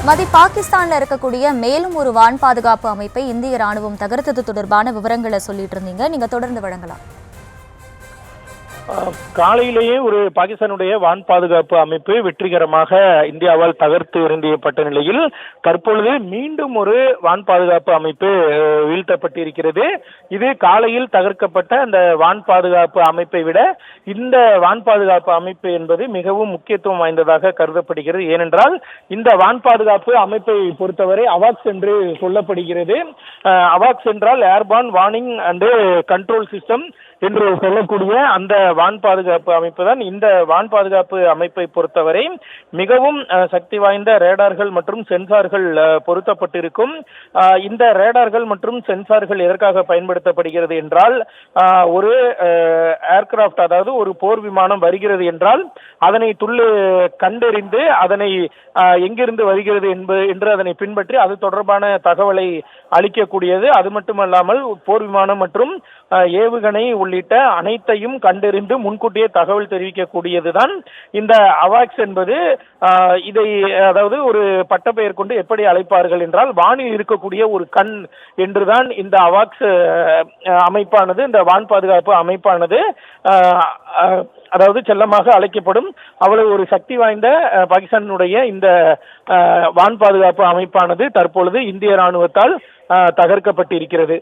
பாகிஸ்தான்ல இருக்கக்கூடிய மேலும் ஒரு வான் பாதுகாப்பு அமைப்பை இந்திய ராணுவம் தகர்த்தது தொடர்பான விவரங்களை சொல்லிட்டு இருந்தீங்க. நீங்க தொடர்ந்து வழங்கலாம். காலையிலேயே ஒரு பாகிஸ்தானுடைய வான் பாதுகாப்பு அமைப்பு வெற்றிகரமாக இந்தியாவால் தகர்த்து எறியப்பட்ட நிலையில் தற்பொழுது மீண்டும் ஒரு வான் பாதுகாப்பு அமைப்பு வீழ்த்தப்பட்டிருக்கிறது. இது காலையில் தகர்க்கப்பட்ட அந்த வான் பாதுகாப்பு அமைப்பை விட இந்த வான் பாதுகாப்பு அமைப்பு என்பது மிகவும் முக்கியத்துவம் வாய்ந்ததாக கருதப்படுகிறது. ஏனென்றால் இந்த வான் பாதுகாப்பு அமைப்பை பொறுத்தவரை அவாக்ஸ் என்று சொல்லப்படுகிறது. அவாக்ஸ் என்றால் airborne warning and control system என்று சொல்லக்கூடிய அந்த வான் பாதுகாப்பு அமைப்பு தான். இந்த வான் பாதுகாப்பு அமைப்பை பொறுத்தவரை மிகவும் சக்தி வாய்ந்த ரேடார்கள் மற்றும் சென்சார்கள் பொருத்தப்பட்டிருக்கும். இந்த ரேடார்கள் மற்றும் சென்சார்கள் எதற்காக பயன்படுத்தப்படுகிறது என்றால், ஒரு ஏர்கிராப்ட், அதாவது ஒரு போர் விமானம் வருகிறது என்றால் அதனை கண்டறிந்து அதனை எங்கிருந்து வருகிறது என்று அதனை பின்பற்றி அது தொடர்பான தகவலை அளிக்கக்கூடியது. அது மட்டுமல்லாமல் போர் விமானம் மற்றும் ஏவுகணை உள்ளிட்ட அனைத்தையும் கண்டறிந்து முன்கூட்டியே தகவல் தெரிவிக்கக்கூடியதுதான் இந்த அவாக்ஸ் என்பது. இதை அதாவது ஒரு பட்டப்பெயர் கொண்டு எப்படி அழைப்பார்கள் என்றால், வானில் இருக்கக்கூடிய ஒரு கண் என்றுதான் இந்த அவாக்ஸ் அமைப்பானது, இந்த வான் பாதுகாப்பு அமைப்பானது அதாவது செல்லமாக அழைக்கப்படும். அவ்வளவு ஒரு சக்தி வாய்ந்த பாகிஸ்தானுடைய இந்த வான் பாதுகாப்பு அமைப்பானது தற்பொழுது இந்திய ராணுவத்தால் தகர்க்கப்பட்டிருக்கிறது.